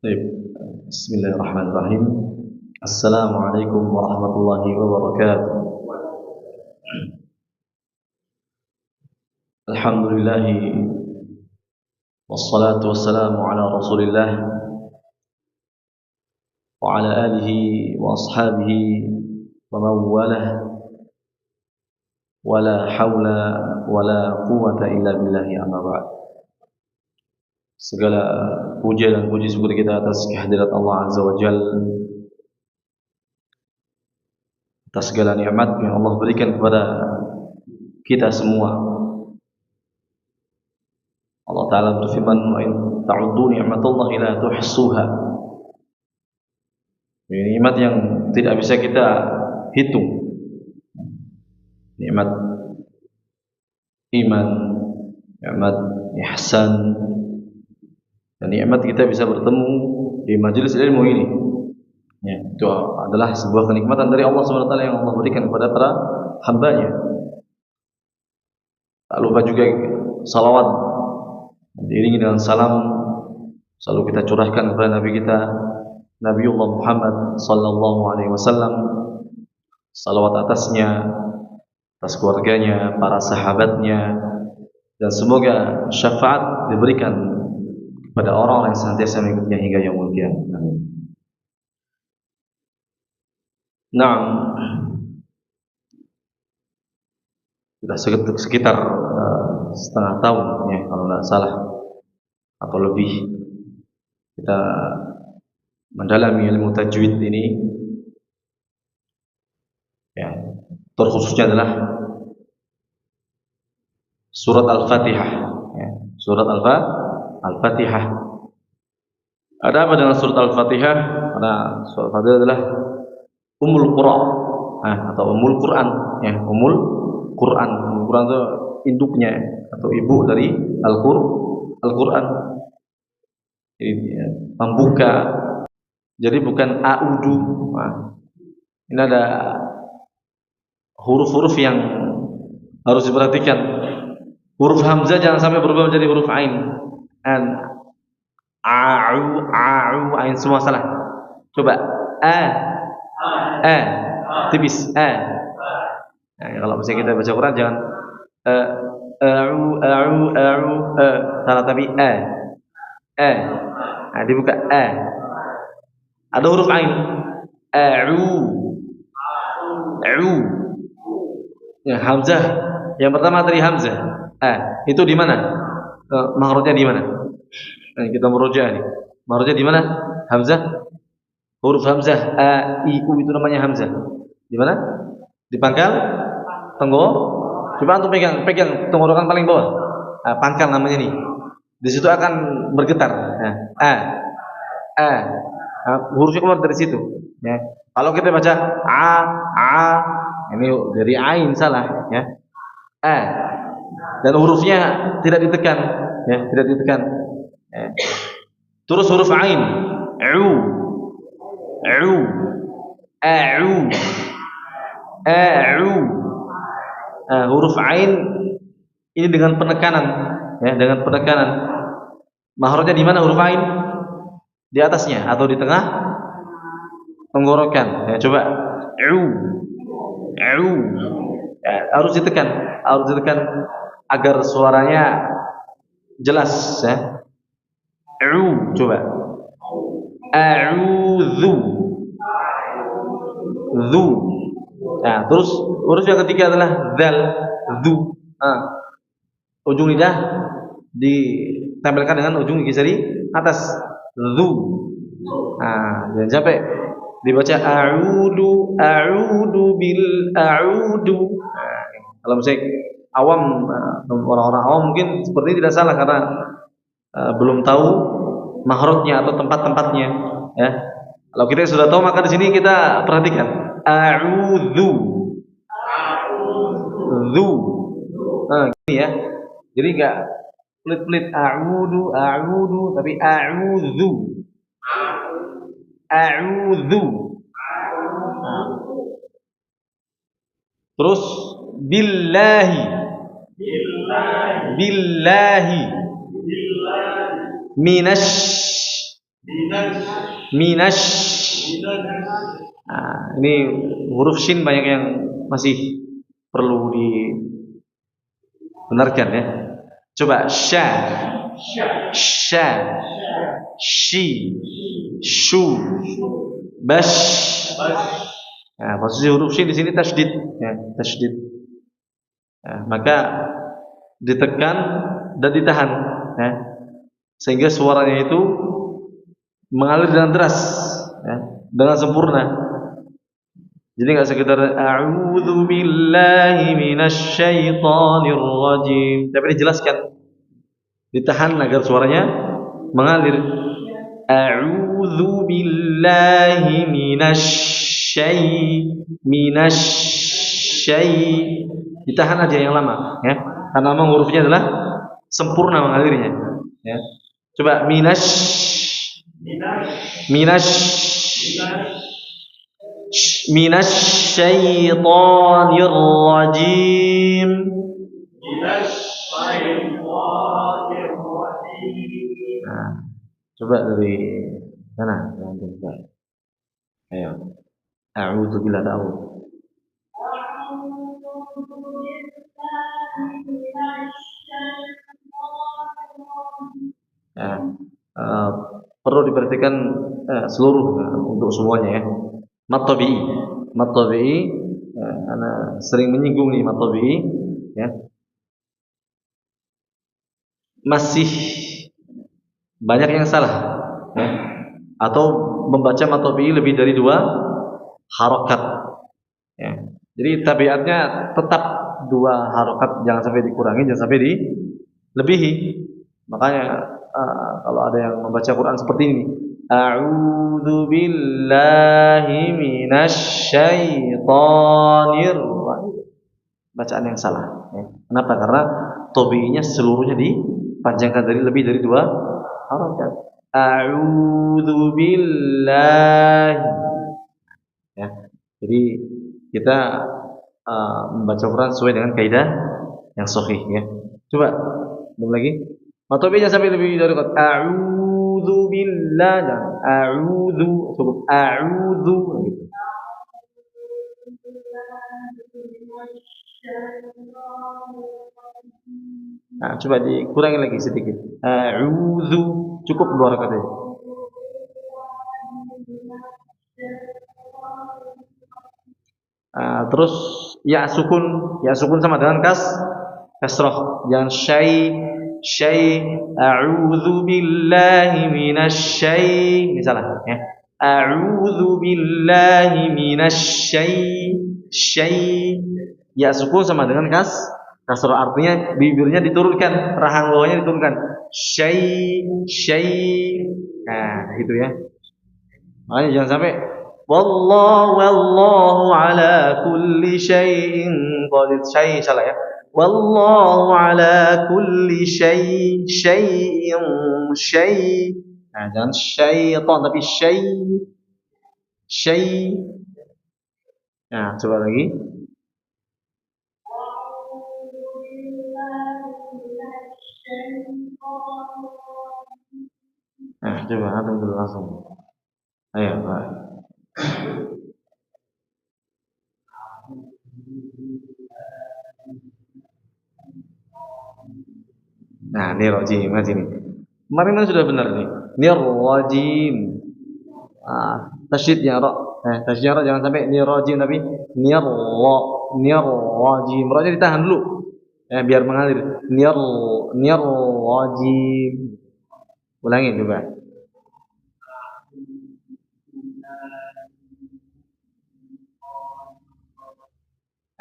Baik. Bismillahirrahmanirrahim. Assalamualaikum warahmatullahi wabarakatuh. Alhamdulillah wassalatu wassalamu ala Rasulillah wa ala alihi wa ashabihi wa man walah wa la haula wa la quwwata illa billahi amma ba'd. Segala puja dan puji syukur kita atas kehadirat Allah Azza wa Jalla, atas segala nikmat yang Allah berikan kepada kita semua. Allah Ta'ala berfirman, "Wa in ta'uddu ni'matallahi la tuhsuha." Ini nikmat yang tidak bisa kita hitung. Nikmat iman, nikmat ihsan, dan nikmat kita bisa bertemu di majelis ilmu ini. Ya, itu adalah sebuah kenikmatan dari Allah SWT yang Allah berikan kepada para hambanya. Tak lupa juga salawat diiringi dengan salam selalu kita curahkan kepada Nabi kita, Nabiullah Muhammad sallallahu alaihi wasallam. Salawat atasnya, atas keluarganya, para sahabatnya, dan semoga syafaat diberikan pada orang-orang yang senantiasa mengikutinya hingga yaumul qiyamah. Amin. Naam. Sudah sekitar setengah tahun ya kalau tidak salah atau lebih kita mendalami ilmu tajwid ini. Ya, terkhususnya adalah surat Al-Fatihah. Ya, surat Al-Fatihah. Ada apa dengan surat Al-Fatihah? Karena surat Al-Fatihah adalah Ummul Quran, atau Ummul Quran, ya, Ummul Quran. Ummul Quran itu induknya atau ibu dari Al-Quran. Jadi ya, membuka. Jadi bukan a'udu. Ini ada huruf-huruf yang harus diperhatikan. Huruf hamzah jangan sampai berubah menjadi huruf ain. A'u, ain semua salah. Coba tipis Nah, kalau misalnya kita baca Quran jangan salah, tapi nah, dibuka ada huruf ain. Ya, hamzah yang pertama dari hamzah itu di mana? Mahrajnya di mana? Kita merujuk nih. Mahrajnya di mana? Hamzah. Huruf hamzah u itu namanya hamzah. Di mana? Di pangkal tenggorokan. Coba antum pegang tenggorokan paling bawah. Pangkal namanya nih. Di situ akan bergetar. Hurufnya keluar dari situ. Ya. Kalau kita baca ini dari ain salah, ya. Dan hurufnya tidak ditekan, ya, tidak ditekan. Ya. Terus huruf ain, huruf ain ini dengan penekanan, ya, dengan penekanan. Mahrajnya di mana huruf ain? Di atasnya atau di tengah tenggorokan. Ya, coba ya, harus ditekan agar suaranya jelas, ya. Coba a'udzu. Nah, terus huruf yang ketiga adalah dzal, dzu. Ujung lidah ditempelkan dengan ujung gigi jari atas, dzu. Jangan sampai dibaca a'udu. Kalau misalnya awam, orang-orang awam mungkin seperti ini tidak salah karena belum tahu mahrajnya atau tempat-tempatnya, ya. Kalau kita sudah tahu maka di sini kita perhatikan a'udzu. Gini ya. Jadi enggak pelit-pelit a'udzu tapi a'udzu. Terus billahi. Minasy Minash. Nah, ini huruf shin banyak yang masih perlu dibenarkan ya. Coba sha, sha, shi, shu, bash. Nah, posisi huruf shin di sini tasydid, ya, tasydid. Nah, maka ditekan dan ditahan, ya, sehingga suaranya itu mengalir dengan deras, ya, dengan sempurna. Jadi nggak sekedar a'udzu billahi minasy syaithanir rajim, tapi dijelaskan, ditahan agar suaranya mengalir. A'udzu billahi minasy ditahan aja yang lama, ya, karena memang hurufnya adalah sempurna mengalirnya, ya. Coba minasy syaitonir rajim. Nah, coba dari mana? Ayo. A'udzu billahi ta'awudz. Ya, perlu diperhatikan seluruh untuk semuanya ya. Matobi, karena sering menyinggung nih matobi, ya. Masih banyak yang salah, ya. Atau membaca matobi lebih dari 2 harokat, ya. Jadi tabiatnya tetap 2 harokat, jangan sampai dikurangi, jangan sampai dilebihi. Makanya kalau ada yang membaca Quran seperti ini, a'udzu billahi minasy syaithanir rajim, bacaan yang salah, ya. Kenapa? Karena tobinya seluruhnya dipanjangkan dari lebih dari 2 harokat. A'udzu billahi, ya. Jadi kita membaca Quran sesuai dengan kaidah yang sahih, ya. Coba belum lagi. Matobinya sampai lebih dari kata a'udzu billahi, a'udzu, sebut a'udzu gitu. Nah, coba dikurangi lagi sedikit. A'udzu, cukup 2 rakaat aja. Terus ya sukun sama dengan kasrah. Jangan a'udzu billahi minasy misalnya, ya. A'udzu billahi ya sukun sama dengan kasrah, artinya bibirnya diturunkan, rahang bawahnya diturunkan. Nah, gitu ya. Makanya jangan sampai wallahu ala kulli syai'in qadir. Salah ya. Wallahu ala kulli syai'in. Nah, jangan syaitan tapi syai. Nah, coba lagi. Nah, coba antum dulu langsung. Ayo, Pak. Nah, nirrajim masih nih. Kemarin kan sudah benar nih. Nirrajim. Tasydidnya ra. Tasydidnya ra, jangan sampai nirrajim tapi nirrajim. Ra-nya ditahan dulu. Ya, biar mengalir. Nirrajim. Ulangi coba.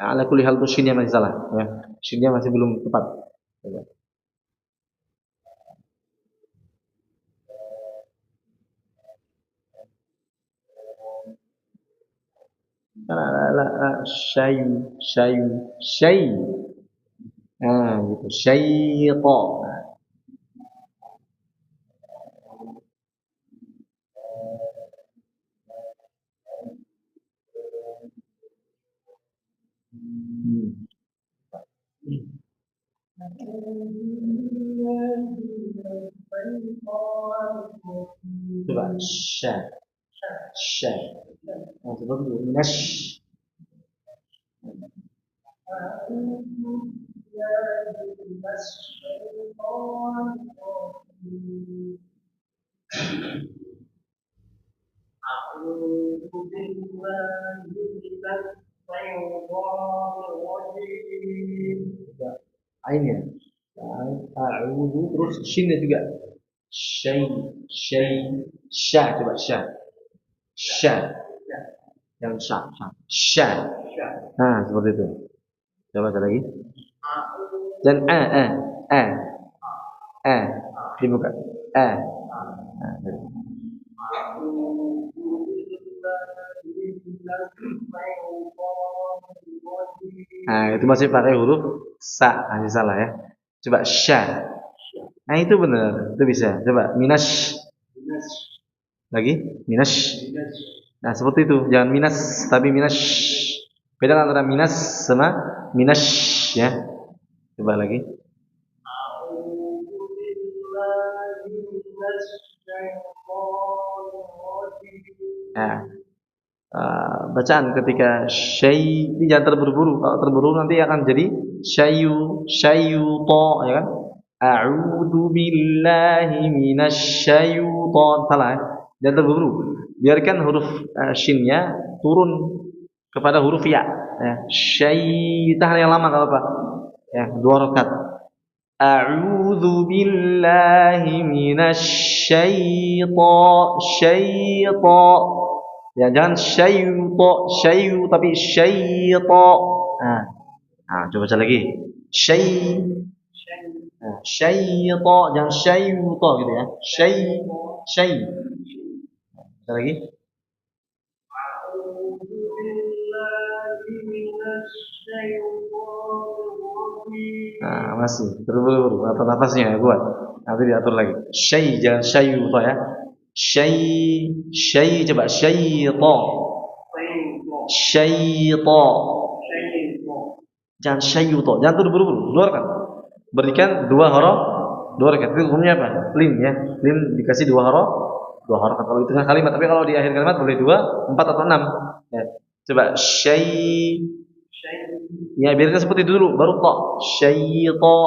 Ala kulli hal shinnya masih salah, ya. Shinnya masih belum tepat. Coba. Syai. Nah, gitu. Syaitan. Coba sya sya. Nah, seperti itu. Minash. Ainnya. A'udhu terus shinnya juga. Syai syai sya coba sya. Sya yang sya sya. Sya. Nah, seperti itu. Coba sekali lagi. Dan dibuka. Nah, gitu. Nah, itu masih pakai huruf sa, masih salah ya. Coba sya. Nah, itu benar, itu bisa. Coba minas. Lagi, minas. Nah, seperti itu. Jangan minas, tapi minas. Beda antara minas sama minas ya. Coba lagi. Nah, bacaan ketika syai ini jangan terburu-buru. Kalau terburu nanti akan jadi syayuto ya kan? A'udzu billahi minasyaiton. Salah ya? Jangan terburu. Biarkan huruf shinnya turun kepada huruf ya. Tahan yang lama kalau apa? Ya, 2 rakaat. A'udzu billahi minasyaiton. Ya, jangan syai'u tapi syai'to. Nah, coba baca lagi. Syai'to, jangan syai'to gitu ya. Syai. Baca lagi. Nah, masih terburu-buru atau nafasnya ya buat. Nanti diatur lagi. Jangan syai'to ya. Syai coba syai'to. Jangan syai'to, jangan terburu-buru, keluarkan. Berikan 2 huruf, 2 rakaat. Itu hukumnya apa? Lin ya. Lin dikasih 2 huruf, 2 harakat kalau di tengah kalimat, tapi kalau di akhir kalimat boleh 2, 4 atau 6. Ya. Coba syai. Ya, biarkan seperti itu dulu, baru ta. Syaito.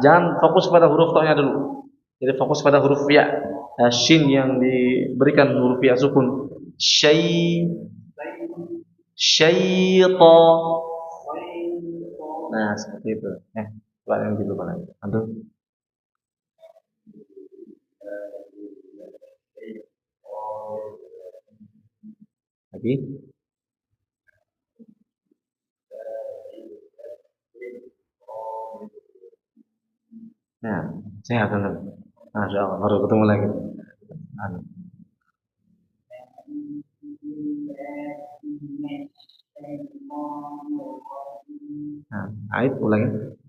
Jangan fokus pada huruf ta-nya dulu. Jadi fokus pada huruf ya. Shin yang diberikan huruf ya sukun. Syaito. Nah, seperti itu. Coba yang gitu Pak. Antum. Lagi. Nah, sehat teman. Masya Allah, baru ketemu lagi. Nah, ayat ulangi.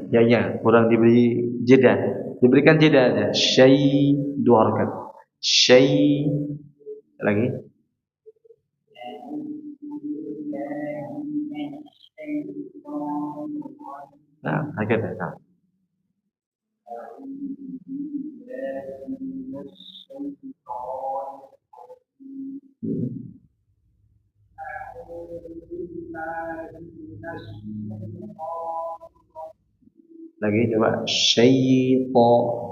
Ya, kurang diberi jeda. Diberikan jeda aja. Syai 2 rakaat. Syai lagi. Nah, agak dah. Lagi coba syaitan.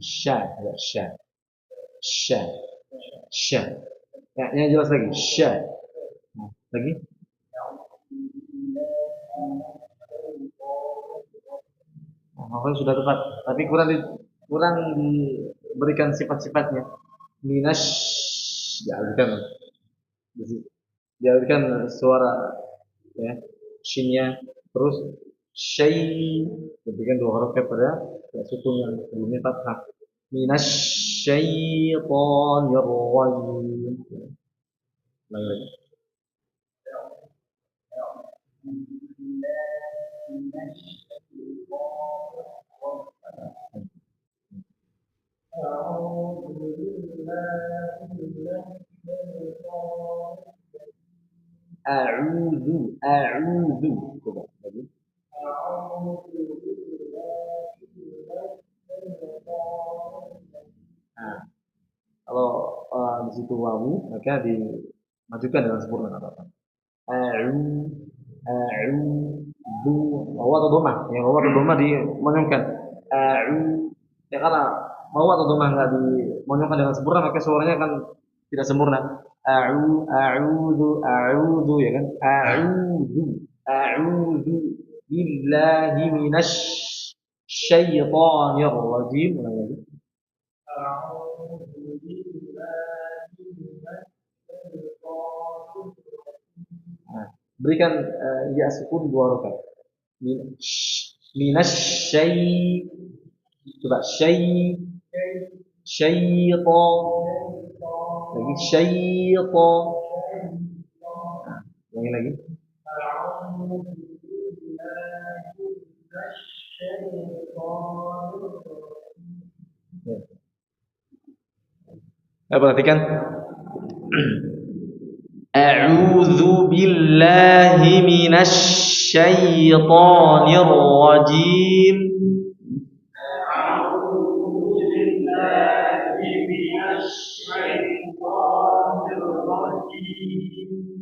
Syah. Ya, jelas lagi. Syah. Lagi. Makanya sudah tepat, tapi kurang diberikan sifat-sifatnya. Minas dialihkan suara ya, shinnya, terus syai diberikan 2 huruf pada sukun yang sebelumnya fathah. Minas syaitonir rajim. Lagi. A'udzu, a'udzu. Coba lagi. Nah, kalau di situ wawu maka dimajukan dengan sempurna nggak apa-apa. A'udzu. Wawu atau dhamma? Yang wawu atau dhamma dimonyongkan. A'udzu. Ya karena wawu atau dhamma nggak dimonyongkan dengan sempurna maka suaranya akan tidak sempurna. A'udzu ya kan? A'udzu billahi minasy syaithanir rajim. Ulang lagi. Nah, berikan ya sukun dua rakaat. Minas syai, coba syaitan lagi syaitan. Nah, lagi. Ya. Perhatikan. A'udzu billahi minasy syaithanir rajim.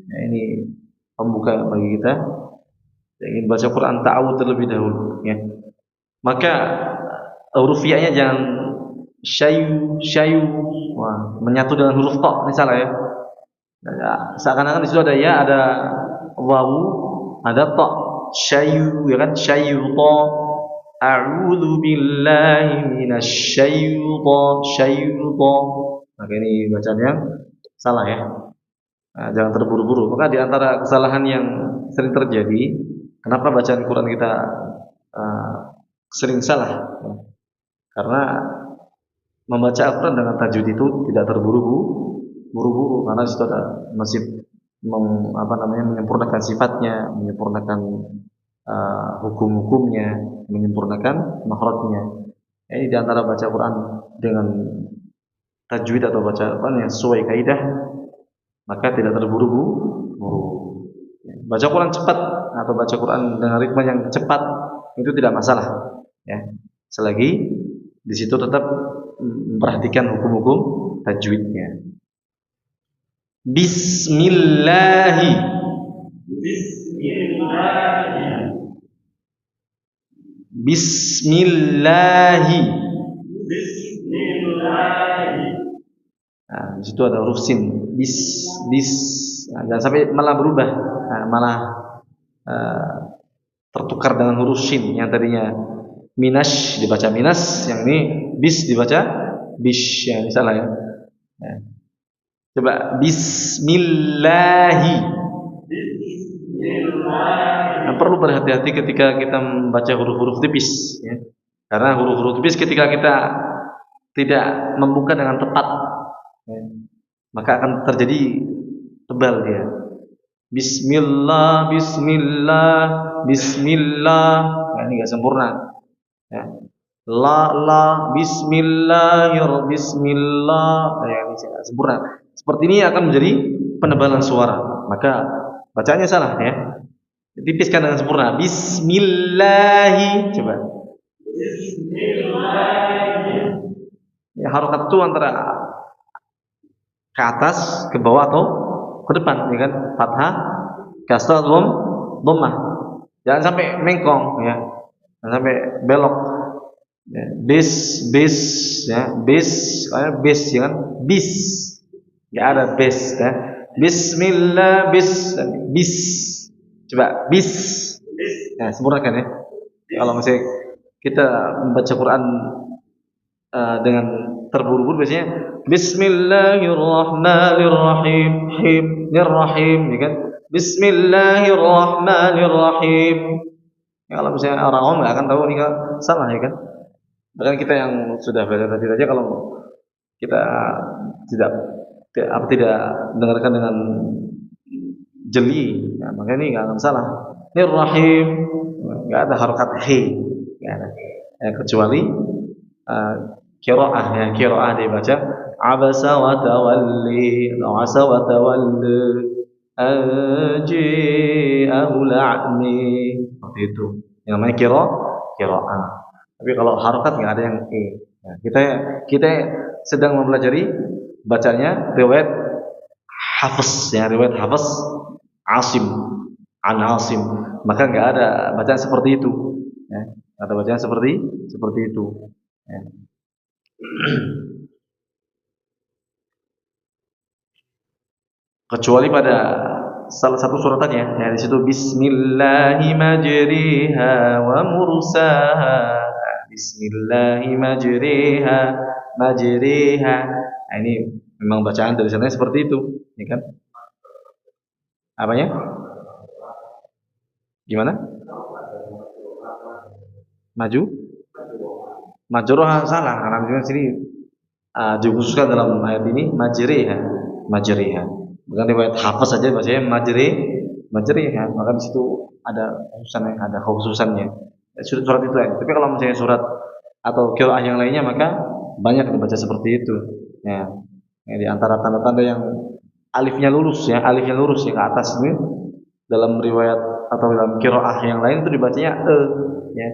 Nah, ini pembuka bagi kita yang ingin baca Quran ta'awud terlebih dahulu ya. Maka huruf ya-nya jangan syayu. Wah, menyatu dengan huruf ta, ini salah ya. Seakan-akan di situ ada ya, ada wawu, ada ta. Syayu ya kan, syaitan. A'udzu billahi minasy syaitan. Maka ini bacaan yang salah ya. Nah, jangan terburu-buru. Maka di antara kesalahan yang sering terjadi, kenapa bacaan Quran kita sering salah? Karena membaca Al-Quran dengan tajwid itu tidak terburu-buru, karena itu ada masih menyempurnakan sifatnya, menyempurnakan hukum-hukumnya, menyempurnakan makhrajnya. Ini di antara baca Quran dengan tajwid atau baca Quran yang sesuai kaidah, maka tidak terburu-buru. Baca Quran cepat atau baca Quran dengan ritme yang cepat itu tidak masalah ya. Selagi di situ tetap memperhatikan hukum-hukum tajwidnya. Bismillahi. Nah, di situ ada huruf sin. Bis. Nah, jangan sampai malah berubah. Nah, malah tertukar dengan huruf sin yang tadinya minas dibaca minas, yang ini bis dibaca bish, ya ini salah ya. Nah, coba bismillahi. Nah, perlu berhati-hati ketika kita membaca huruf-huruf tipis ya. Karena huruf-huruf tipis ketika kita tidak membuka dengan tepat ya, maka akan terjadi tebal dia. Bismillah. Nah, ini enggak sempurna. Ya. La bismillah. Ya, ini enggak sempurna. Seperti ini akan menjadi penebalan suara. Maka bacaannya salah ya. Tipiskan dengan sempurna. Bismillahi. Coba. Ya, harokat itu antara ke atas, ke bawah atau ke depan, ya kan? Fathah, kasrah, dhammah. Jangan sampai mengkong, ya. Jangan sampai belok. Ya. Bis, ya. Bis, ya kan? Bis. Enggak ada bis, ya. Bismillah, bis. Coba bis. Ya, sempurnakan ya. Kalau misalnya kita membaca Quran dengan terburu-buru biasanya Bismillahirrahmanirrahim, ya kan? Bismillahirrahmanirrahim. Ya, kalau misalnya orang awam nggak akan tahu ini kan salah ya kan? Bahkan kita yang sudah belajar tadi aja kalau kita tidak dengarkan dengan jeli, ya, maka ini nggak akan salah. Rahim, nggak ada harokat he, nggak ada. Kecuali qiraah ya, qiraah dia baca abasa wa tawalli, abasa wa tawalli aji'ahul a'mi, seperti itu. Yang namanya qiraah. Tapi kalau harokat nggak ada yang e. Nah, kita sedang mempelajari bacanya riwayat Hafs ya, riwayat Hafs Asim an Asim, maka nggak ada bacaan seperti itu ya, nggak ada bacaan seperti itu ya. Kecuali pada salah satu suratannya ya, di situ Bismillahi majriha wa mursaha, Bismillahi majriha majriha. Nah, ini memang bacaan dari sana seperti itu, ya kan? Apanya? Gimana? Maju? Majroha salah, karena di sini dikhususkan dalam ayat ini majriha, majriha. Bukan riwayat Hafs saja bacanya majriha, maka di situ ada khususannya. Surat itu ya. Tapi kalau misalnya surat atau qiraah yang lainnya maka banyak dibaca seperti itu. Ya. Di antara tanda-tanda yang alifnya lurus ya ke atas ini dalam riwayat atau dalam qiraah yang lain itu dibacanya ya.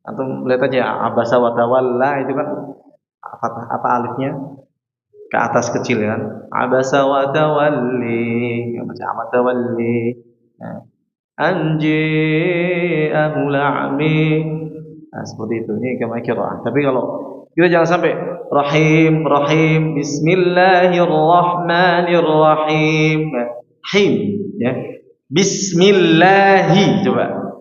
Antum lihat aja abasa wa tawalla itu kan apa alifnya ke atas kecil ya kan. Abasa wa tawalli, baca abasa tawalli. Ya. Anji ahul a'mi. Nah, seperti itu. Ini kama qiraah. Tapi kalau kita jangan sampai rahim bismillahirrahmanirrahim. Him ya. Bismillahi coba.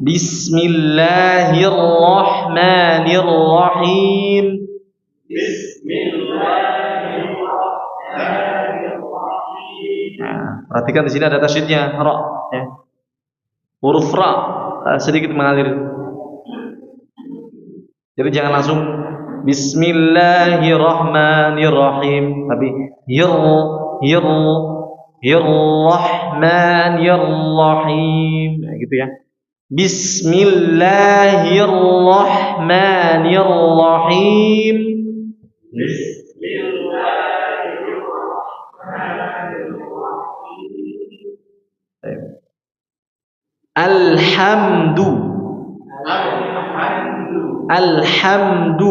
Bismillahirrahmanirrahim. Nah, perhatikan di sini ada tasydidnya ra ya. Huruf ra sedikit mengalir. Jadi jangan langsung Bismillahirrahmanirrahim, tapi Rahmanirrahim, nah, gitu ya. Bismillahirrahmanirrahim. Alhamdu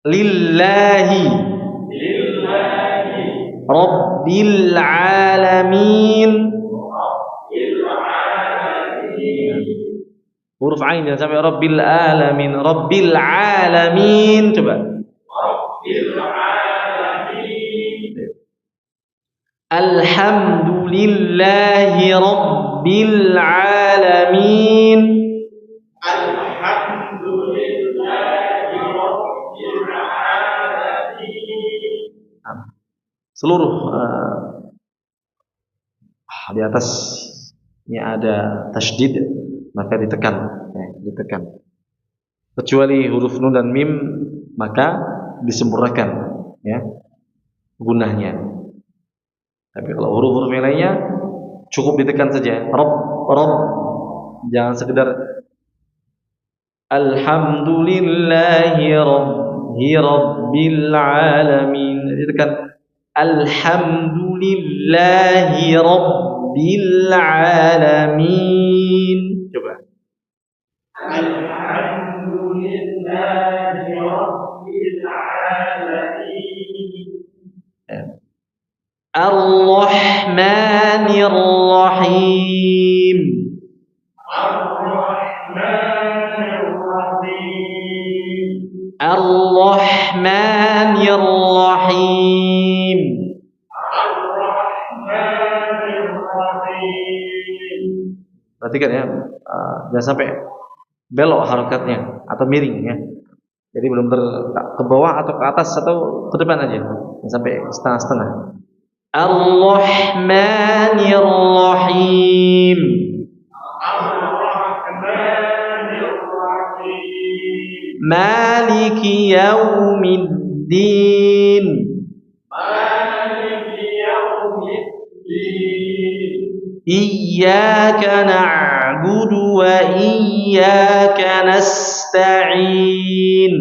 lillahi rabbil alamin. Huruf ain jangan sampai rabbil alamin. Rabbil alamin coba. Alhamdulillahi rabbil alamin. Seluruh di atasnya ada tasydid maka ditekan ya, ditekan. Kecuali huruf nun dan mim maka disempurnakan ya gunahnya. Tapi kalau huruf-huruf yang lainnya cukup ditekan saja. Rabb jangan sekedar alhamdulillahi rabbil alamin. Ditekan alhamdulillahi rabbil alamin. Coba. Alhamdulillahi rabbil alamin. Ar-Rahmanir Rahim. Ar-Rahmanir Rahim. Ar-Rahmanir Rahim. Ar-Rahmanir Rahim. Perhatikan ya, jangan sampai belok harakatnya atau miring ya. Jadi belum ke bawah atau ke atas atau ke depan aja. Jangan sampai setengah-setengah. Ar-Rahmanir Rahim. Ar-Rahmanir Rahim. Maliki yaumiddin. Maliki yaumiddin. Iyyaka na'budu wa iyyaka nasta'in.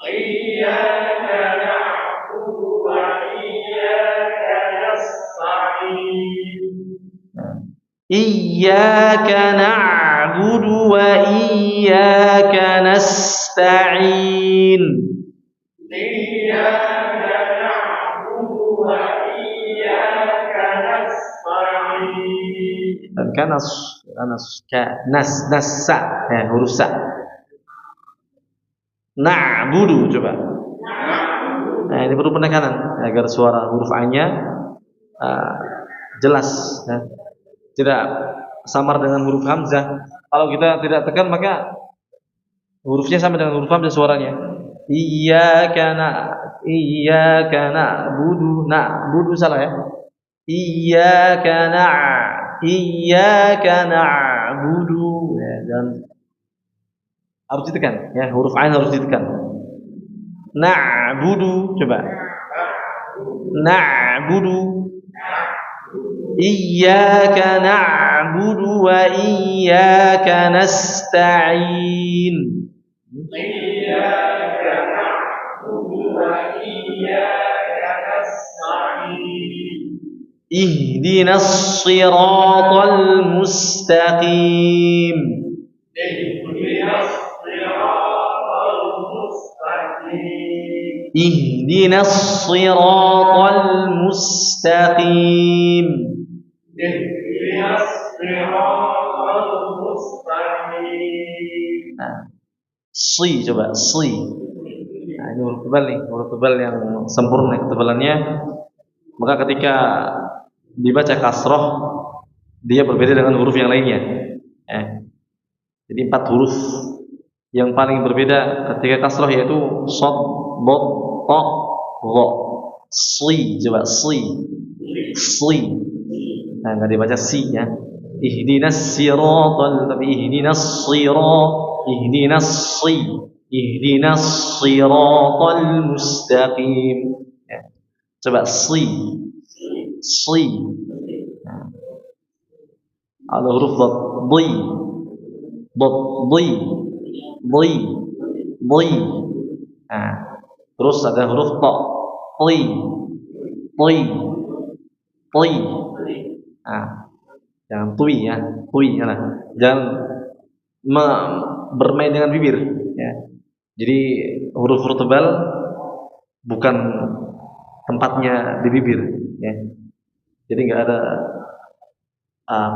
Iyyaka na'budu wa iyyaka nasta'in. Iyyaka na'budu wa iyyaka nasta'in. Iyyaka na'budu wa iyyaka nasta'in. Dan kanas nassa huruf sa. Na'budu coba. Nah, ini perlu penekanan agar suara huruf A-nya jelas ya. Tidak samar dengan huruf hamzah. Kalau kita tidak tekan maka hurufnya sama dengan huruf hamzah suaranya. Iyyaka na'budu salah ya. Iyyaka na'budu ya, dan harus ditekan ya, huruf ain harus ditekan. Na'budu coba. Na'budu. Iyyaka na'budu wa iyyaka nasta'in. Iyyaka na'budu wa iyyaka nasta'in. Ihdinas siratal mustaqim. Ihdinas siratal mustaqim. Ihdinas siratal mustaqim. Ihdinas siratal mustaqim. Si coba si. Nah, ini huruf tebal nih, huruf tebal yang sempurna ketebalannya. Maka ketika dibaca kasroh dia berbeda dengan huruf yang lainnya. Jadi 4 huruf yang paling berbeda ketika kasroh yaitu shad, dad, ta, dha. Si coba si. Nah, enggak dibaca si ya. Ihdinas siratal, tapi ihdinas ihdinas siratal mustaqim. Ya. Coba si. Nah. Ada huruf dad, dhi. Nah, terus ada huruf ta, ti. Nah, jangan tui ya, jangan bermain dengan bibir ya. Jadi huruf-huruf tebal bukan tempatnya di bibir ya. Jadi nggak ada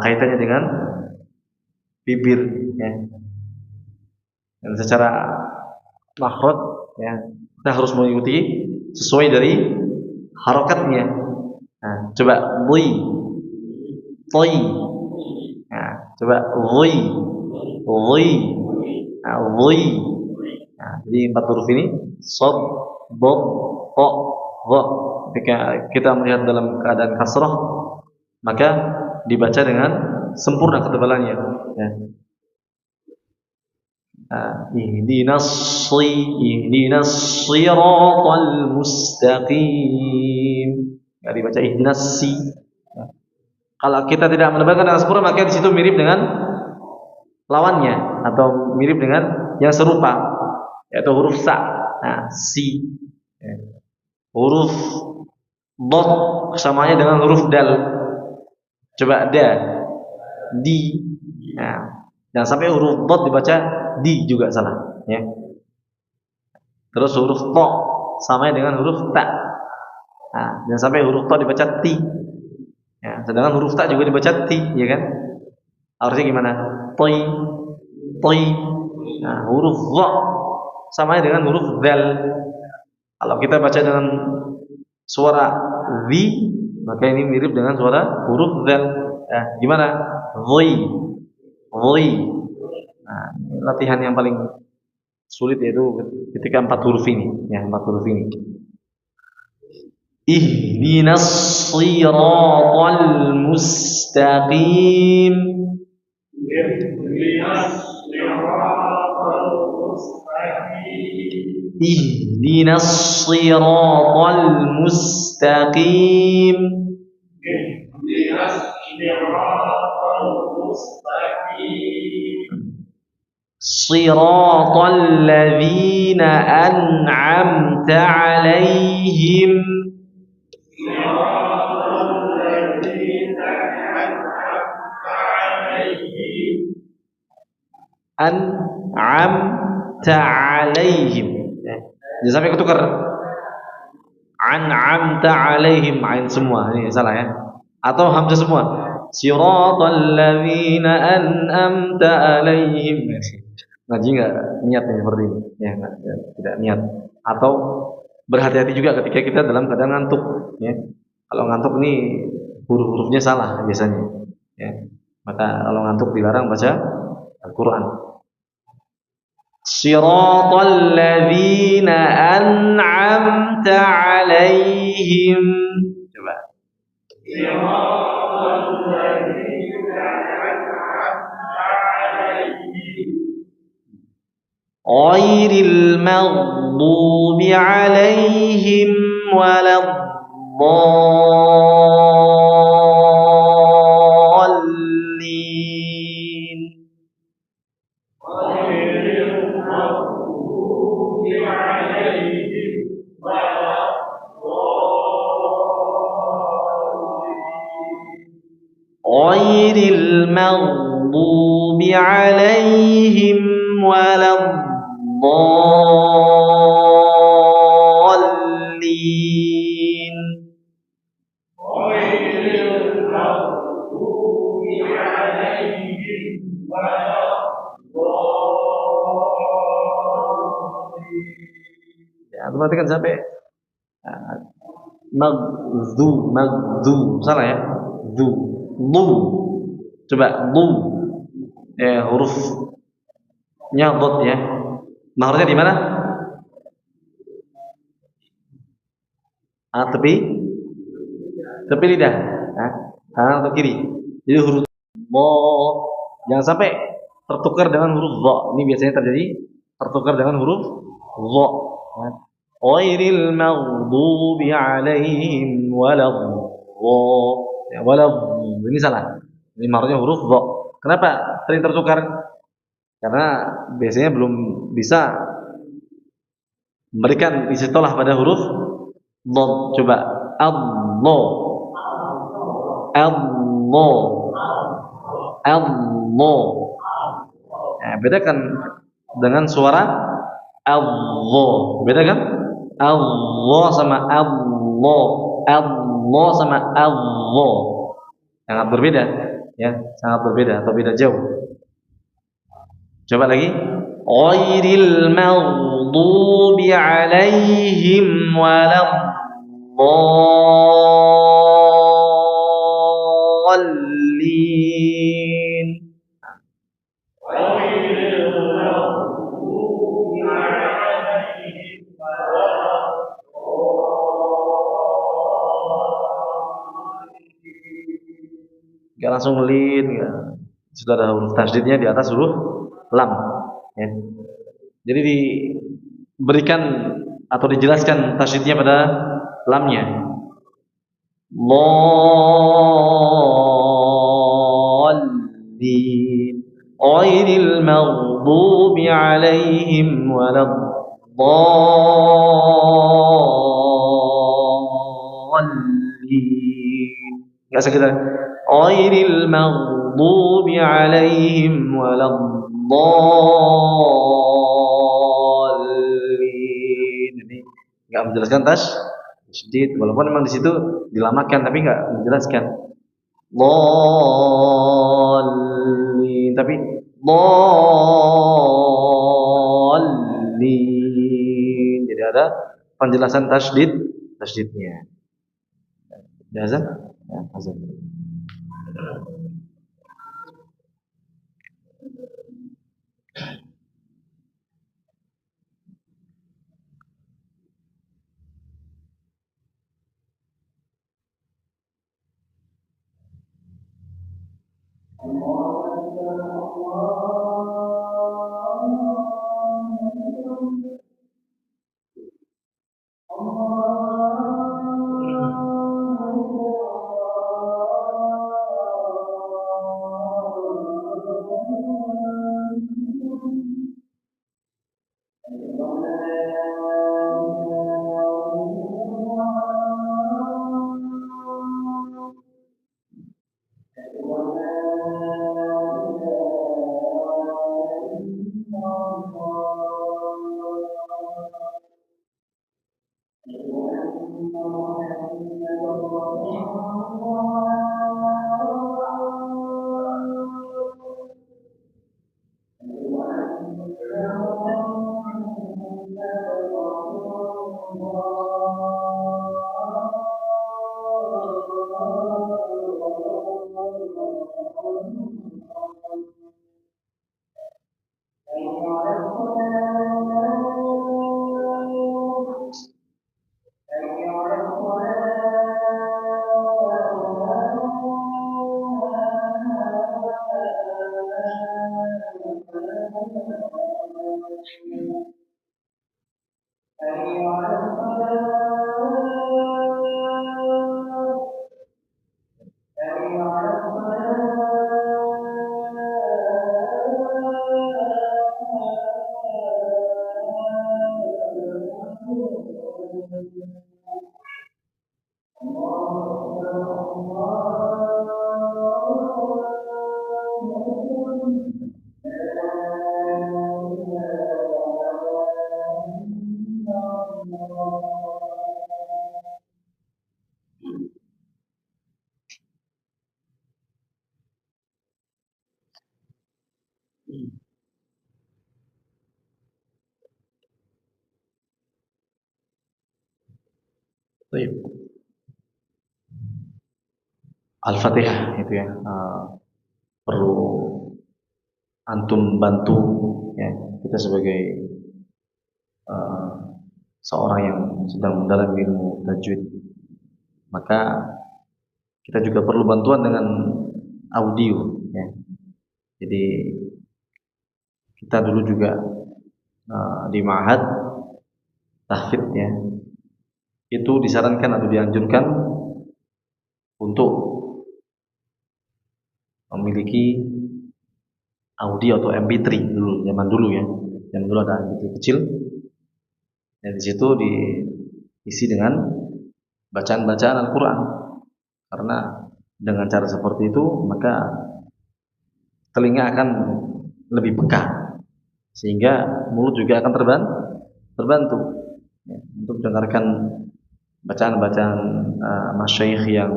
kaitannya dengan bibir ya. Dan secara makhraj ya, kita harus mengikuti sesuai dari harokatnya. Nah, coba dhi. Nah, coba dhi. Nah, jadi 4 huruf ini shad, dad, ta, dha. Ketika kita melihat dalam keadaan kasrah maka dibaca dengan sempurna ketebalannya ya. Ihdinas siratal mustaqim. Enggak dibaca ihdinas si. Kalau kita tidak menebalkan dengan sempurna maka di situ mirip dengan lawannya atau mirip dengan yang serupa yaitu huruf sa. Nah, si. Huruf dad samanya dengan huruf dal. Coba da, di. Nah, jangan sampai huruf dad dibaca di juga salah ya. Terus huruf ta samanya dengan huruf ta. Nah, jangan sampai huruf ta dibaca ti. Ya, sedangkan huruf ta juga dibaca ti, ya kan? Harusnya gimana? Ti. Nah, huruf dha samanya dengan huruf dal. Kalau kita baca dengan suara zi, maka ini mirip dengan suara huruf dal. Gimana? Dhi. Nah, latihan yang paling sulit yaitu ketika 4 huruf ini, ya 4 huruf ini. Ihdinas siratal mustaqim. Ihdinas siratal mustaqim. Ihdinas صراط الذين أنعمت عليهم an'amta alaihim. Jangan sampai ketukar. An'amta alaihim, ain semua. Ini salah ya. Atau hamzah semua. Siratal ladzina an'amta alaihim. Ngaji enggak niat seperti ini. Ya, tidak niat. Atau berhati-hati juga ketika kita dalam keadaan ngantuk, ya. Kalau ngantuk ini huruf-hurufnya salah biasanya. Ya. Maka kalau ngantuk dilarang baca Al-Qur'an. Siratal ladzina an'amta 'alaihim. Coba. Siratal ladzina an'amta 'alaihim. Ghairil maghdubi 'alaihim waladdallin. Ghairil maghdubi 'alaihim waladdallin. Ghairil maghdubi 'alaihim waladdallin. Ya, perhatikan sampai magdu salah ya. Du. Coba du. Ya, hurufnya dot ya. Mahrajnya di mana? Tepi lidah. Kanan atau kiri. Jadi huruf mo jangan sampai tertukar dengan huruf dha. Ini biasanya terjadi tertukar dengan huruf dha. Ghairil maghdubi 'alaihim waladdallin. Ini salah. Ini mahrajnya huruf dha. Kenapa sering tertukar? Karena biasanya belum bisa memberikan istilah pada huruf dhad. Coba Allah. Ya, bedakan dengan suara Allah. Beda kan? Allah sama Allah. Allah sama Allah. Sangat berbeda, ya, sangat berbeda atau beda jauh. Coba lagi. Ghairil maghdubi 'alaihim waladdallin. Ghairil maghdubi 'alaihim waladdallin. Enggak langsung lin, ya. Sudah ada huruf tasydidnya di atas huruf lam, ya. Jadi diberikan atau dijelaskan tasydidnya pada lamnya. Dhallin ghairil maghdubi 'alaihim waladdallin. Enggak sekedar ghairil maghdubi 'alaihim waladdallin. Ini enggak menjelaskan tasydid, walaupun memang di situ dilamakan tapi enggak menjelaskan. Dhallin, tapi dhallin. Jadi ada penjelasan tasydidnya. Jazan? Ya, azan. Baik. Al-Fatihah itu ya, perlu antum bantu ya, kita sebagai seorang yang sedang mendalami ilmu tajwid, maka kita juga perlu bantuan dengan audio ya. Jadi kita dulu juga di ma'had tahfidz ya, itu disarankan atau dianjurkan untuk memiliki audio atau MP3 dulu, zaman dulu ya. Zaman dulu ada MP3 kecil. Dan di situ diisi dengan bacaan-bacaan Al-Qur'an. Karena dengan cara seperti itu maka telinga akan lebih peka, sehingga mulut juga akan terbantu ya, untuk mendengarkan bacaan-bacaan masyayikh yang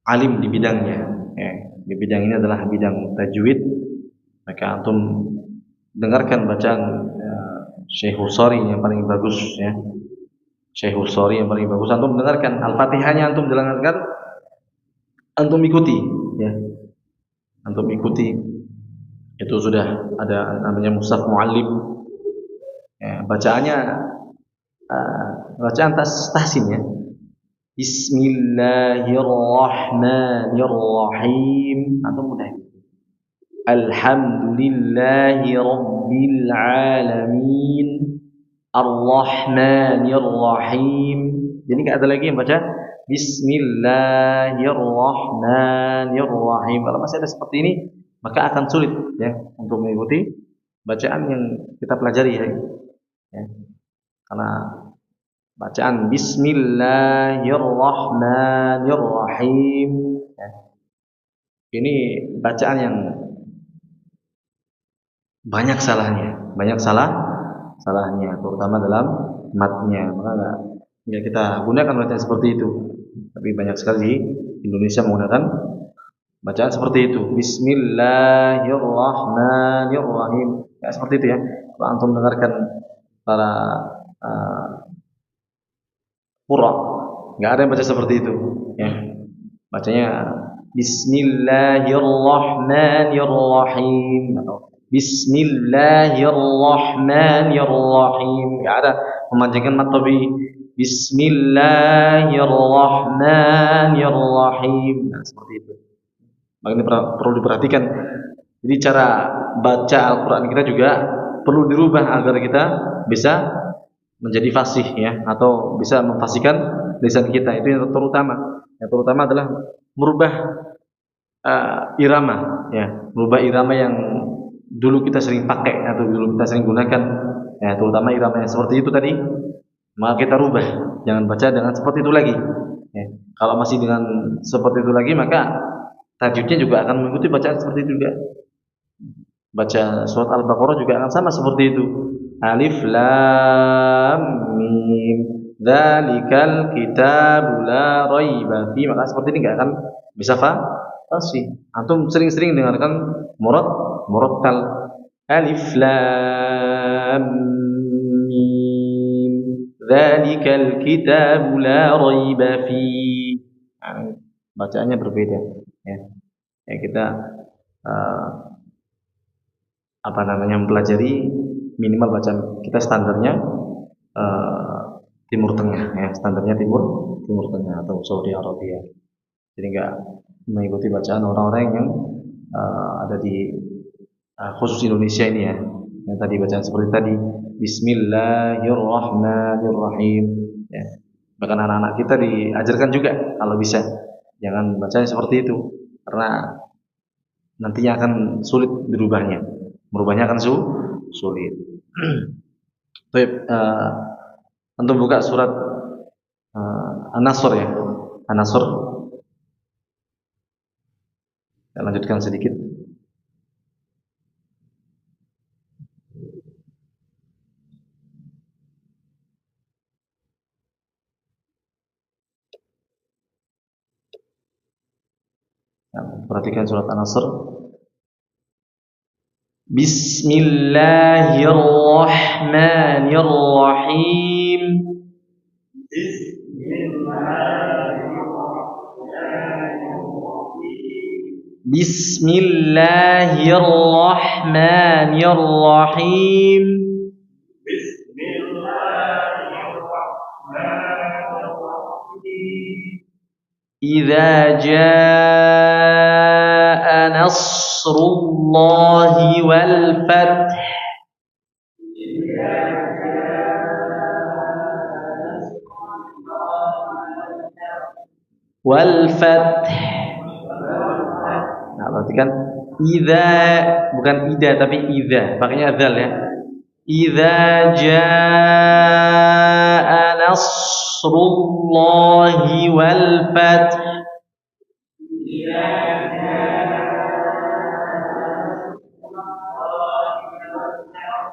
alim di bidangnya ya. Di bidang ini adalah bidang tajwid, maka antum dengarkan bacaan Syekh Husari yang paling bagus ya. Syekh Husari yang paling bagus, antum dengarkan Al-Fatihahnya, antum dengarkan, antum ikuti ya. Antum ikuti, itu sudah ada namanya Mushaf Muallim ya, bacaannya bacaan tahsin ya. Bismillahirrahmanirrahim, antum mudah. Alhamdulillahi rabbil alamin, Ar-Rahmanir-Rahim. Jadi enggak ada lagi yang baca Bismillahirrahmanirrahim. Kalau masih ada seperti ini, maka akan sulit ya untuk mengikuti bacaan yang kita pelajari ya. Karena bacaan Bismillahirrahmanirrahim ya, ini bacaan yang banyak salahnya, terutama dalam matnya. Maka enggak kita gunakan bacaan seperti itu. Tapi banyak sekali Indonesia menggunakan bacaan seperti itu. Bismillahirrahmanirrahim. Ya seperti itu ya. Kalau antum dengarkan para qurra, enggak ada yang baca seperti itu ya. Bacanya Bismillahirrahmanirrahim atau Bismillahirrahmanirrahim. Enggak ada memanjangkan mat, tapi Bismillahirrahmanirrahim. Nah, seperti itu. Maka ini perlu diperhatikan. Jadi cara baca Al-Qur'an kita juga perlu dirubah agar kita bisa menjadi fasih ya, atau bisa memfasihkan lisan kita. Itu yang terutama. Yang terutama adalah merubah irama ya, merubah irama yang dulu kita sering pakai atau dulu kita sering gunakan ya, terutama irama yang seperti itu tadi. Maka kita rubah, jangan baca dengan seperti itu lagi ya. Kalau masih dengan seperti itu lagi, maka tajwidnya juga akan mengikuti bacaan seperti itu juga Baca surat Al-Baqarah juga akan sama seperti itu. Alif lam mim. Dzalikal kitabu la raiba fi. Maka seperti ini enggak akan bisa fasih. Antum sering-sering dengarkan murattal. Alif lam mim. Dzalikal kitabu la raiba fi. Nah, bacaannya berbeda ya. Ya kita mempelajari minimal bacaan kita standarnya Timur Tengah ya, standarnya Timur Tengah atau Saudi Arabia. Jadi enggak mengikuti bacaan orang-orang yang ada di khusus Indonesia ini ya. Yang tadi bacaan seperti tadi Bismillahirrahmanirrahim ya. Bahkan anak-anak kita diajarkan juga kalau bisa jangan bacanya seperti itu karena nantinya akan sulit merubahnya akan sulit. Baik, untuk buka surat An-Nasr ya. An-Nasr. Saya lanjutkan sedikit. Perhatikan surat An-Nasr. Bismillahirrahmanirrahim. Bismillahirrahmanirrahim. Idza jaa nasrullahi wal fath. Wal fath. Nah, perhatikan idza bukan ida tapi idza, pakainya dzal ya. Idza jaa nasrullahi wal fath.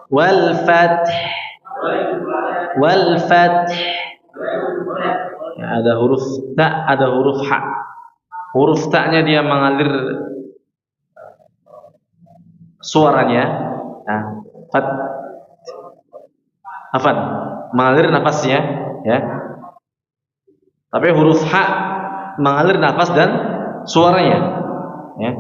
Wal fath. Wal fath. Ya, ada huruf ta, ada huruf ha. Huruf ta-nya dia mengalir suaranya, nah, mengalir nafasnya, ya. Tapi huruf ha mengalir nafas dan suaranya, ya.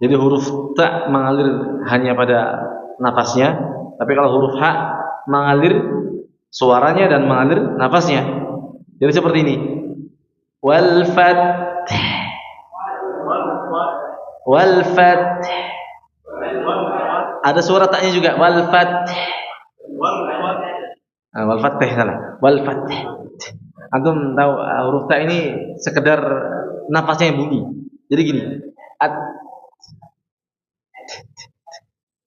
Jadi huruf ta mengalir hanya pada nafasnya, tapi kalau huruf ha mengalir suaranya dan mengalir nafasnya. Jadi seperti ini. Wal fath. Wal fath. Ada suara taknya juga wal fath. Wal fath salah. Wal fath. Antum tahu huruf ta ini sekedar nafasnya yang bunyi. Jadi gini.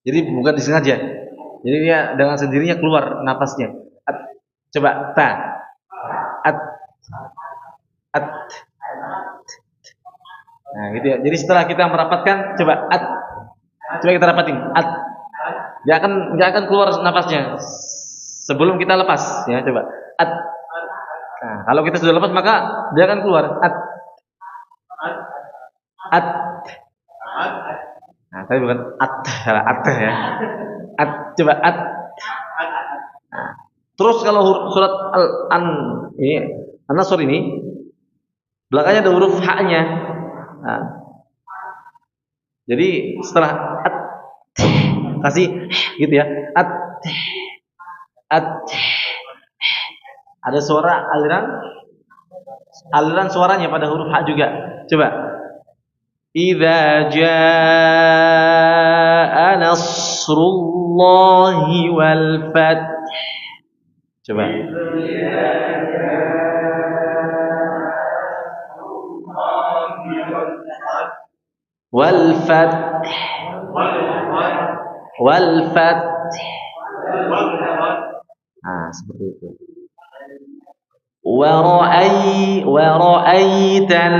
Jadi bukan disengaja. Jadi dia dengan sendirinya keluar nafasnya. Coba ta. Nah, gitu ya. Jadi setelah kita merapatkan, coba kita rapatin. Dia akan keluar nafasnya sebelum kita lepas, ya. Coba Nah, kalau kita sudah lepas maka dia akan keluar. Nah, tapi bukan salah ya. Coba Nah, terus kalau surat An-Nasr ini belakangnya ada huruf ha-nya. Nah, jadi setelah kasih gitu ya. Ada suara aliran suaranya pada huruf ha juga. Coba. Idza jaa nasrullahi wal fath. Coba. Wal fath. Wal fath. Nah, seperti itu. Wa ra'aitan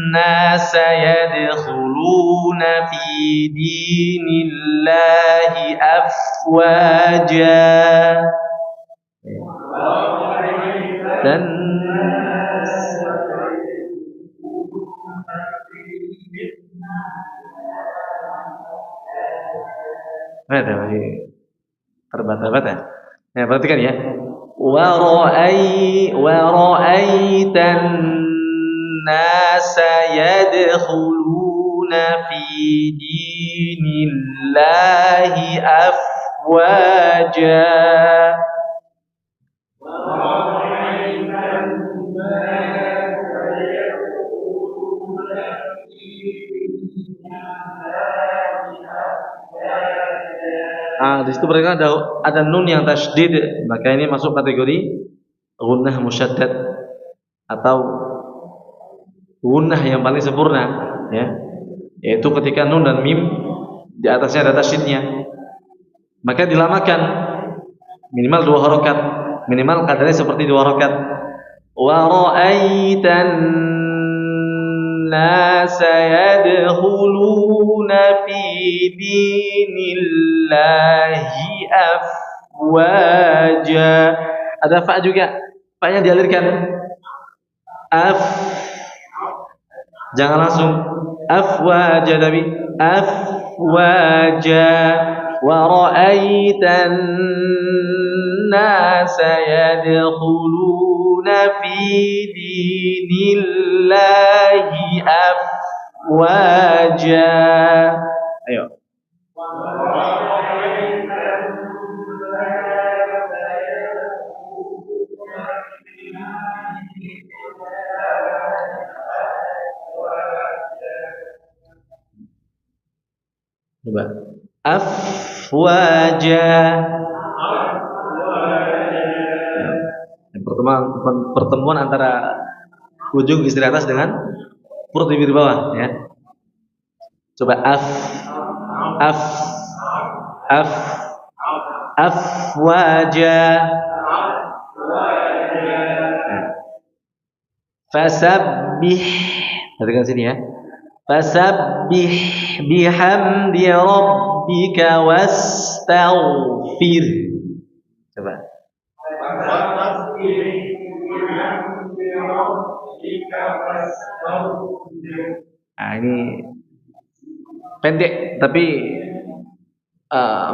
الناس يدخلون في دين الله أفواجا dan ada masih terbata-bata. Ya, perhatikan ya. Wa ra'aitan nasa yadkhuluna fi dinillahi afwaja. Di situ mereka ada nun yang tasydid, maka ini masuk kategori gunnah musyaddad atau gunnah yang paling sempurna, ya. Yaitu ketika nun dan mim di atasnya ada tasydidnya, maka dilamakan minimal 2 harokat, minimal kadarnya seperti 2 harokat. Wa ra'aitan nasa yadkhuluna fi dinillahi afwaja. Ada fa juga, fa-nya dialirkan. Jangan langsung afwaja, tapi afwaja. Wa ra'aitan nasa yadkhuluna fi dinillahi afwaja. Ayo. Coba. Afwaja. Pertemuan antara ujung istri atas dengan perut bibir bawah, ya. Coba afwaja. Fasabbih. Perhatikan sini ya. Fasabbih bihamdi rabbika wastaghfir. Coba. Nah, ini pendek tapi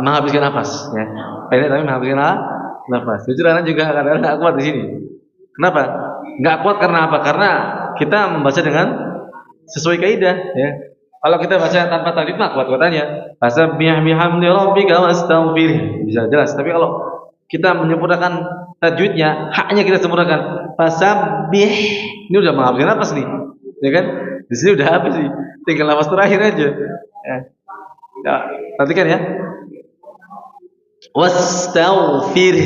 menghabiskan nafas, ya. Pendek tapi menghabiskan nafas. Jujur anak juga kadang-kadang nggak kuat di sini. Kenapa? Nggak kuat karena apa? Karena kita membaca dengan sesuai kaidah, ya. Kalau kita baca tanpa tajwid mah kuat-kuatannya. Fasabbih bihamdi rabbika wastaghfir. Bisa jelas. Tapi kalau kita menyempurnakan tajwidnya, haknya kita sempurnakan. Fasabbih. Ini udah menghabiskan nafas nih. Ya kan? Di sini udah habis sih. Tinggal nafas terakhir aja. Ya. Ya, perhatikan ya. Wastaghfir.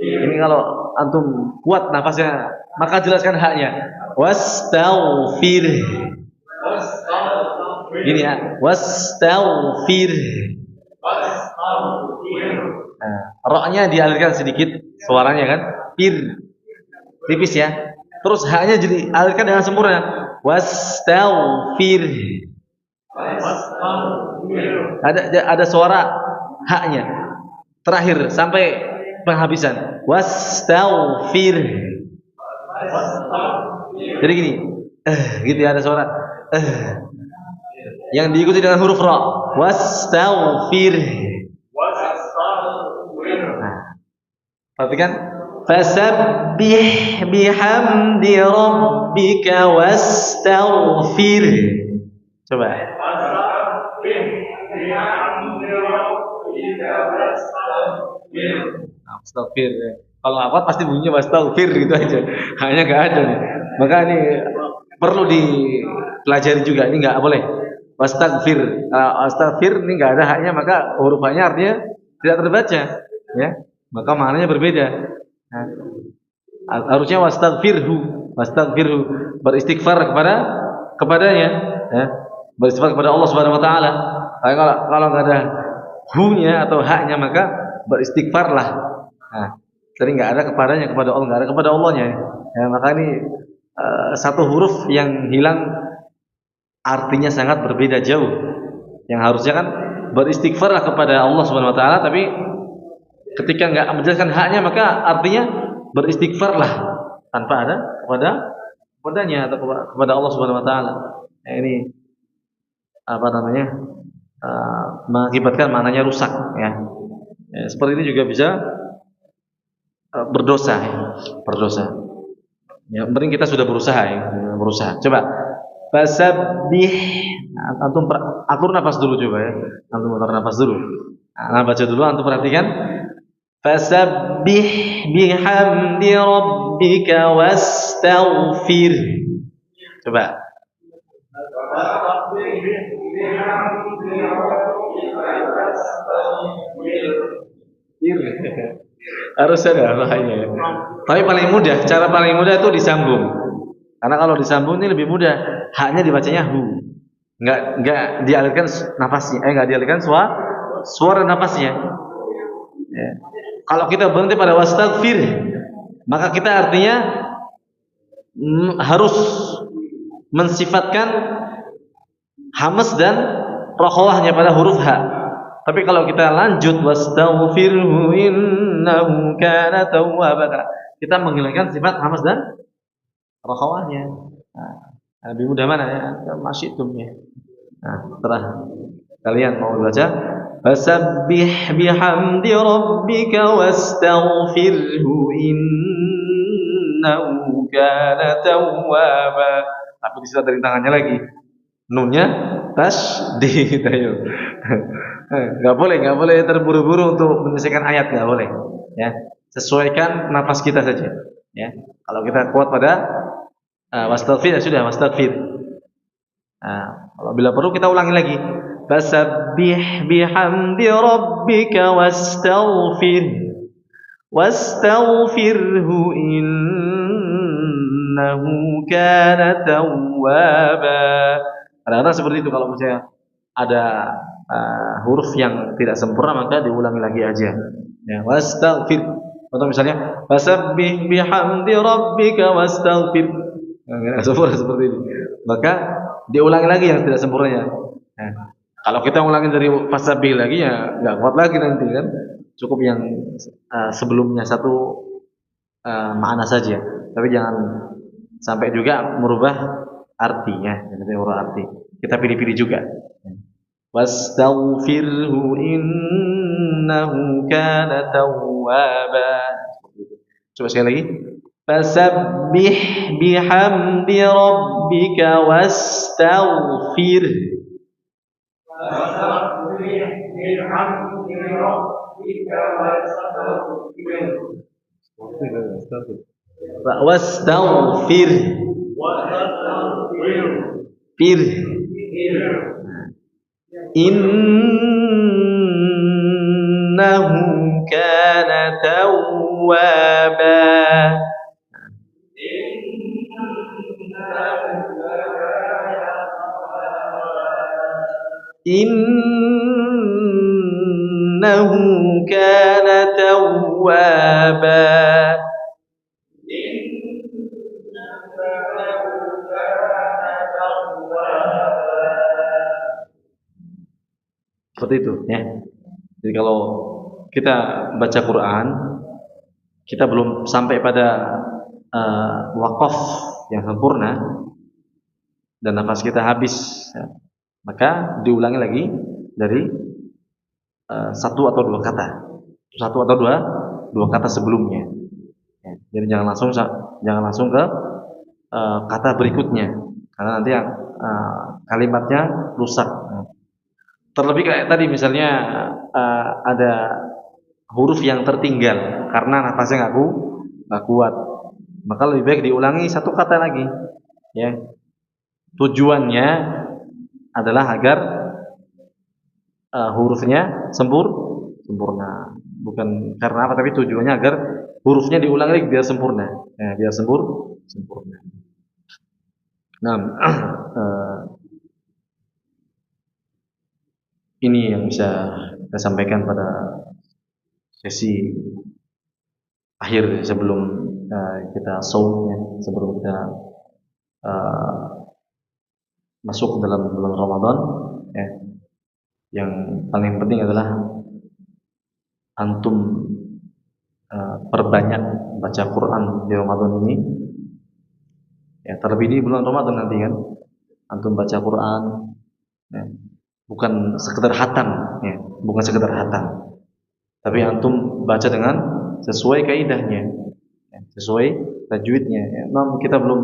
Ini kalau antum kuat nafasnya, maka jelaskan haknya. Wastaghfir. Gini ya, wastaghfir. Nah, ra-nya dialirkan sedikit suaranya kan? Fir. Tipis ya. Terus haknya jadi alirkan dengan sempurna. Wastaghfir. Ada suara haknya terakhir sampai penghabisan. Wastaghfir. Jadi gini, gitu ya, ada suara yang diikuti dengan huruf ra. Wastaghfir. Nah, perhatikan. Fasabbih bihamdi rabbika wastaghfir. Coba. Astaghfir. Kalau apa pasti bunyinya wastaghfir gitu aja. Hanya enggak ada nih. Maka ini perlu dipelajari juga. Ini enggak boleh. Wastaghfir. Astaghfir ini enggak ada haknya, maka huruf haknya artinya tidak terbaca, ya. Maka maknanya berbeda. Nah, harusnya wastaghfirhu, beristighfar kepadanya, ya. Beristighfar kepada Allah Subhanahu wa taala. Kalau enggak ada hu-nya atau haknya, maka beristighfarlah. Nah, jadi enggak ada kepadanya, kepada Allah, enggak ada kepada Allahnya. Ya, maka ini satu huruf yang hilang artinya sangat berbeda jauh. Yang harusnya kan beristighfarlah kepada Allah Subhanahu wa taala, tapi ketika enggak menjelaskan haknya maka artinya beristighfarlah tanpa ada kepadanya atau kepada Allah Subhanahu wa taala. Nah, ini apa namanya? Mengakibatkan maknanya rusak ya. Seperti ini juga bisa berdosa. Ya, penting kita sudah berusaha ya, berusaha. Coba fasabbih. Antum atur nafas dulu coba ya. Antum atur nafas dulu. Nah, baca dulu antum perhatikan. Fasabbih bihamdi rabbika wastaghfir. Coba. Harus ada makanya. Tapi paling mudah, cara paling mudah itu disambung. Karena kalau disambung ini lebih mudah. Haknya dibacanya hu. Enggak dialirkan nafasnya, enggak dialirkan suara nafasnya. Ya. Kalau kita berhenti pada wastaghfir, maka kita artinya harus mensifatkan hamas dan rokhawahnya pada huruf ha. Tapi kalau kita lanjut wastaghfirhu innahu kana tawwaba, kita menghilangkan sifat hamas dan rokhawahnya. Nah, lebih mudah mana ya? Masih ya. Nah, setelah kalian mau baca fasabbih bihamdi rabbika wastaghfirhu innahu kana tawwaba. Tapi disitu dari tangannya lagi. Nunnya tasydid ayo. Enggak boleh terburu-buru untuk menyelesaikan ayat, enggak boleh. Ya. Sesuaikan napas kita saja, ya. Kalau kita kuat pada wastaghfir ya sudah wastaghfir. Nah, kalau bila perlu kita ulangi lagi. Fasabbih bihamdi rabbika wastaghfirhu innahu kana tawwaba. Kadang-kadang seperti itu kalau misalnya ada huruf yang tidak sempurna maka diulangi lagi aja. Ya, wastaghfir. Atau misalnya fasabbih bihamdi rabbika wastaghfir. Nah, seperti itu. Maka diulangi lagi yang tidak sempurnanya. Nah, kalau kita ulangi dari fasabbih lagi ya enggak kuat lagi nanti kan. Cukup yang sebelumnya satu makna saja. Tapi jangan sampai juga merubah artinya, merubah arti. Kita pilih-pilih juga. Wastaghfirhu innahu kana tawwaba. Coba sekali lagi. Fasabbih bihamdi rabbika wastaghfir. Wastaghfir bihamdi rabbika wastaghfir. Fir. Innahu kana tawwaba. Innahu kana tawwaba. Seperti itu ya. Jadi kalau kita baca Quran, kita belum sampai pada waqaf yang sempurna dan nafas kita habis ya, maka diulangi lagi dari satu atau dua kata sebelumnya ya. Jadi jangan langsung ke kata berikutnya karena nanti kalimatnya rusak. Terlebih kayak tadi misalnya ada huruf yang tertinggal karena nafasnya nggak kuat, maka lebih baik diulangi satu kata lagi ya. Tujuannya adalah agar hurufnya sempurna, bukan karena apa, tapi tujuannya agar hurufnya diulang lagi biar sempurna ya, biar sempurna. Nah, ini yang bisa kita sampaikan pada sesi akhir sebelum kita saum ya, sebelum kita masuk dalam bulan Ramadan, ya, yang paling penting adalah antum perbanyak baca Quran di Ramadan ini. Ya, terlebih di bulan Ramadan nanti kan, antum baca Quran, ya, bukan sekedar hatam, ya, bukan sekedar hatam, tapi antum baca dengan sesuai kaidahnya, ya, sesuai tajwidnya. Ya. Nah, kita belum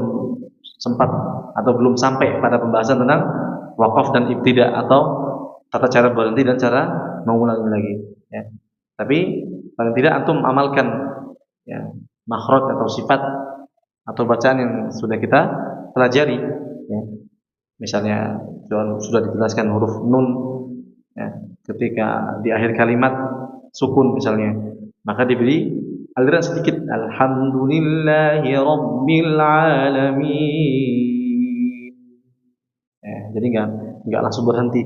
sempat atau belum sampai pada pembahasan tentang wakaf dan ibtida atau tata cara berhenti dan cara mengulangi lagi. Ya. Tapi paling tidak antum amalkan, ya, makhraj atau sifat atau bacaan yang sudah kita pelajari. Ya. Misalnya sudah dijelaskan huruf nun, ya, ketika di akhir kalimat sukun misalnya, maka diberi aliran sedikit, alhamdulillahi rabbil alamin. Ya, jadi enggak langsung berhenti.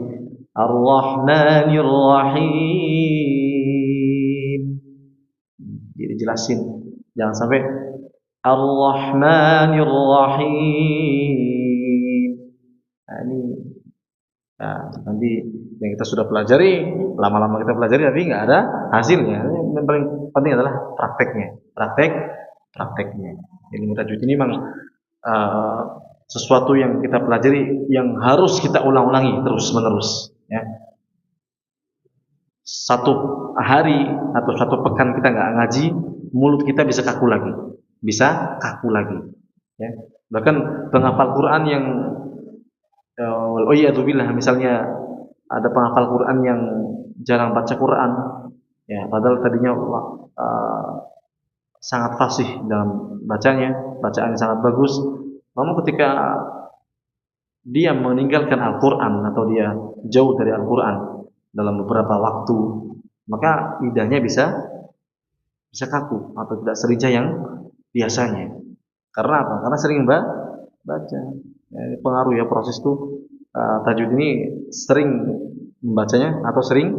Ar-Rahmanir Rahim. Jadi jelasin, jangan sampai Ar-Rahmanir Rahim. Nah, ini nanti yang kita sudah pelajari, lama-lama kita pelajari tapi nggak ada hasilnya. Yang paling penting adalah prakteknya, prakteknya. Ilmu tajwid ini memang sesuatu yang kita pelajari yang harus kita ulang-ulangi terus-menerus. Ya. Satu hari atau satu pekan kita nggak ngaji, mulut kita bisa kaku lagi, Ya. Bahkan penghafal Quran yang misalnya ada penghafal Quran yang jarang baca Quran, ya, padahal tadinya sangat fasih dalam bacaannya sangat bagus. Namun ketika dia meninggalkan Al-Quran atau dia jauh dari Al-Quran dalam beberapa waktu, maka lidahnya bisa kaku atau tidak serincah yang biasanya. Karena apa? Karena sering baca. Ya, pengaruh ya proses itu. Tajwid ini sering membacanya atau sering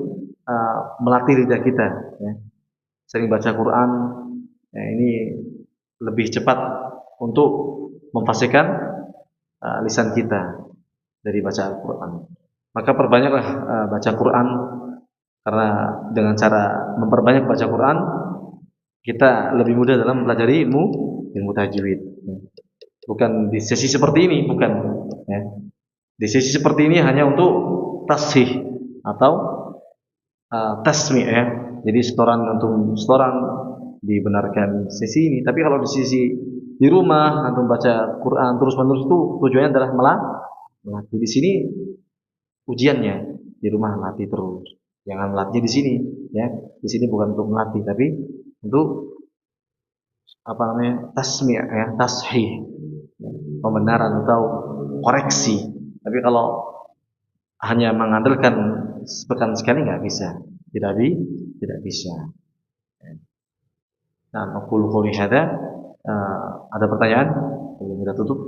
melatih lidah kita, ya. Sering baca Quran, ya, ini lebih cepat untuk memfasihkan lisan kita dari baca Al-Quran. Maka perbanyaklah baca Quran, karena dengan cara memperbanyak baca Quran kita lebih mudah dalam mempelajari ilmu tajwid. Bukan di sesi seperti ini, bukan, ya. Di sesi seperti ini hanya untuk tashih atau tasmi', ya. Jadi setoran dibenarkan sesi ini. Tapi kalau di sisi di rumah antum baca Quran terus-menerus itu tujuannya adalah melatih. Di sini ujiannya di rumah latih terus. Jangan latih di sini, ya. Di sini bukan untuk melatih tapi untuk tasmi', ya, tashih, pembenaran atau koreksi. Tapi kalau hanya mengandalkan sepekan sekali nggak bisa, tidak bisa. Nah, aku qouli hadza. Ada pertanyaan? Sebelum kita tutup.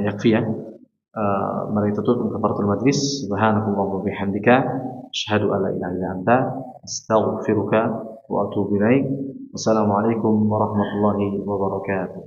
Yakfi, ya. Mari tutup kafaratul majlis. Subhanakallahumma wa bihamdika asyhadu an la ilaha illa anta astaghfiruka wa atubu ilaik. Wassalamualaikum warahmatullahi wabarakatuh.